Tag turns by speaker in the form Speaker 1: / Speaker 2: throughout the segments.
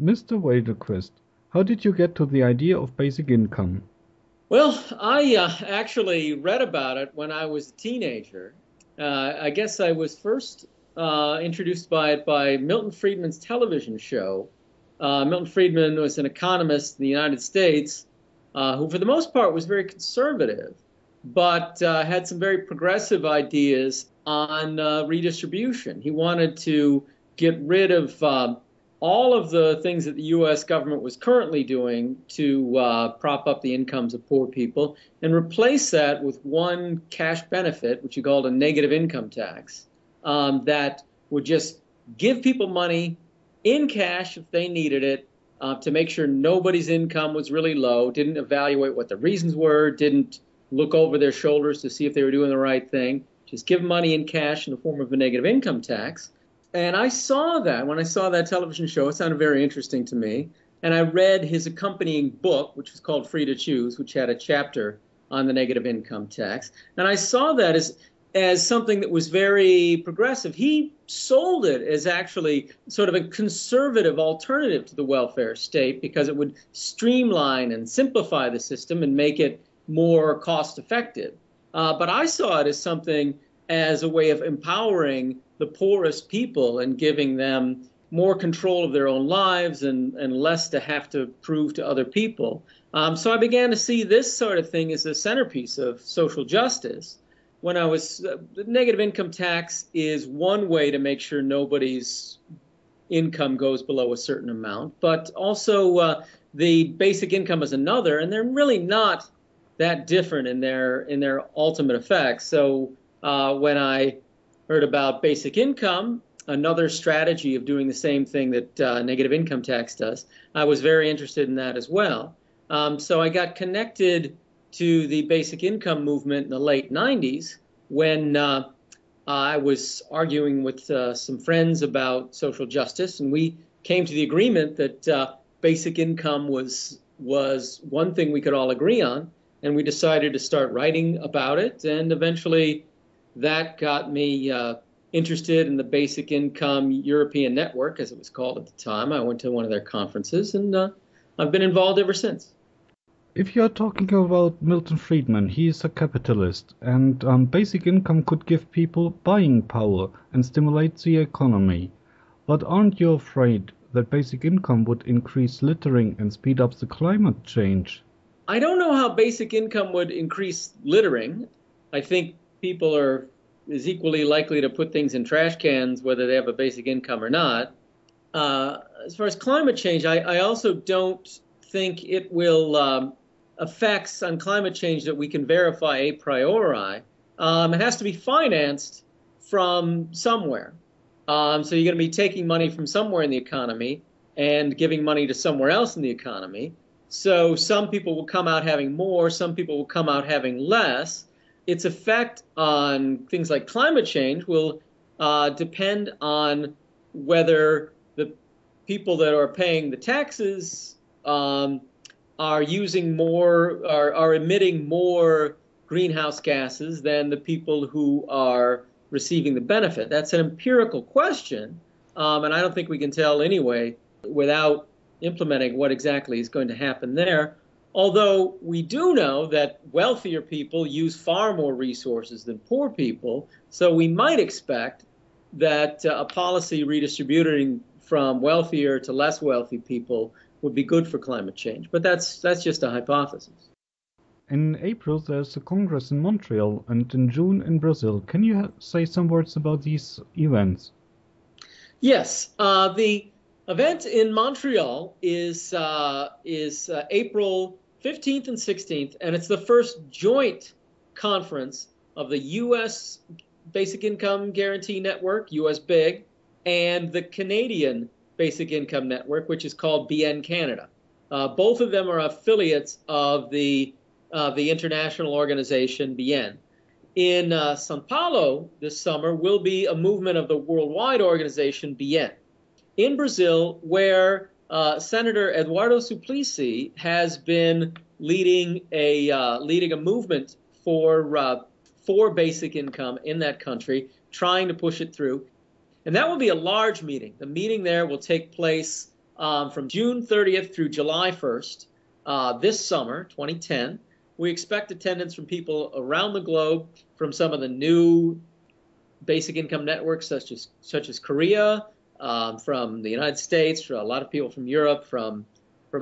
Speaker 1: Mr. Widerquist, how did you get to the idea of basic income?
Speaker 2: Well, I actually read about it when I was a teenager. I guess I was first introduced by it by Milton Friedman's television show. Milton Friedman was an economist in the United States who, for the most part, was very conservative, but had some very progressive ideas on redistribution. He wanted to get rid of all of the things that the U.S. government was currently doing to prop up the incomes of poor people and replace that with one cash benefit, which he called a negative income tax, that would just give people money in cash if they needed it to make sure nobody's income was really low, didn't evaluate what the reasons were, didn't look over their shoulders to see if they were doing the right thing, just give money in cash in the form of a negative income tax. And I saw that when I saw that television show, it sounded very interesting to me. And I read his accompanying book, which was called Free to Choose, which had a chapter on the negative income tax. And I saw that as something that was very progressive. He sold it as actually sort of a conservative alternative to the welfare state because it would streamline and simplify the system and make it more cost effective. But I saw it as something as a way of empowering the poorest people and giving them more control of their own lives and less to have to prove to other people. So I began to see this sort of thing as a centerpiece of social justice. When I was, the negative income tax is one way to make sure nobody's income goes below a certain amount, but also the basic income is another, and they're really not that different in their ultimate effects. So when I heard about basic income, another strategy of doing the same thing that negative income tax does, I was very interested in that as well. So I got connected to the basic income movement in the late 90s when I was arguing with some friends about social justice, and we came to the agreement that basic income was one thing we could all agree on, and we decided to start writing about it, and eventually that got me interested in the Basic Income European Network, as it was called at the time. I went to one of their conferences, and I've been involved ever since.
Speaker 1: If you're talking about Milton Friedman, he is a capitalist, and basic income could give people buying power and stimulate the economy. But aren't you afraid that basic income would increase littering and speed up the climate change?
Speaker 2: I don't know how basic income would increase littering. I think people are is equally likely to put things in trash cans whether they have a basic income or not. As far as climate change, I also don't think it will effects on climate change that we can verify a priori. It has to be financed from somewhere. So you're going to be taking money from somewhere in the economy and giving money to somewhere else in the economy. So some people will come out having more, some people will come out having less. Its effect on things like climate change will depend on whether the people that are paying the taxes are using more, are emitting more greenhouse gases than the people who are receiving the benefit. That's an empirical question, and I don't think we can tell anyway without implementing what exactly is going to happen there. Although we do know that wealthier people use far more resources than poor people, so we might expect that a policy redistributing from wealthier to less wealthy people would be good for climate change. But that's just a hypothesis.
Speaker 1: In April, there's a Congress in Montreal, and in June in Brazil. Can you say some words about these events?
Speaker 2: Yes, the event in Montreal is April 15th and 16th, and it's the first joint conference of the U.S. Basic Income Guarantee Network, U.S. BIG, and the Canadian Basic Income Network, which is called BN Canada. Both of them are affiliates of the international organization BN. In Sao Paulo this summer will be a movement of the worldwide organization BN. In Brazil, where Senator Eduardo Suplicy has been leading a movement for basic income in that country, trying to push it through. And that will be a large meeting. The meeting there will take place from June 30th through July 1st this summer, 2010. We expect attendance from people around the globe from some of the new basic income networks such as Korea, from the United States, a lot of people from Europe, from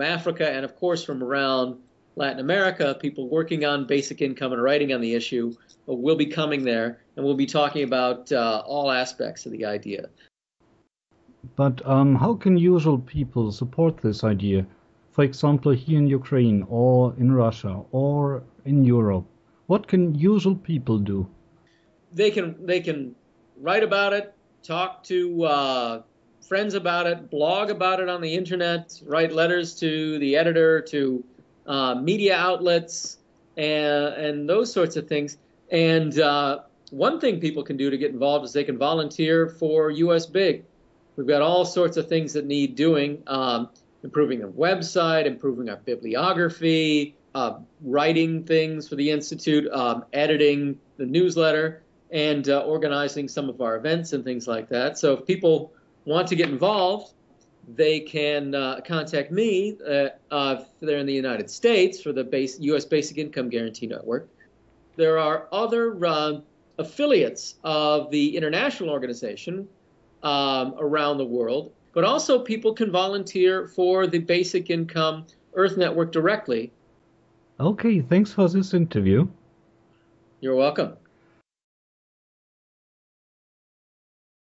Speaker 2: Africa, and of course from around Latin America, people working on basic income and writing on the issue will be coming there, and we'll be talking about all aspects of the idea.
Speaker 1: But how can usual people support this idea? For example, here in Ukraine or in Russia or in Europe. What can usual people do?
Speaker 2: They can write about it, talk to friends about it, blog about it on the internet, write letters to the editor, to media outlets, and those sorts of things. And one thing people can do to get involved is they can volunteer for US Big. We've got all sorts of things that need doing, improving the website, improving our bibliography, writing things for the Institute, editing the newsletter, and organizing some of our events and things like that. So if people want to get involved, they can contact me if they're in the United States for the U.S. Basic Income Guarantee Network. There are other affiliates of the international organization around the world, but also people can volunteer for the Basic Income Earth Network directly.
Speaker 1: Okay, thanks for this interview.
Speaker 2: You're welcome.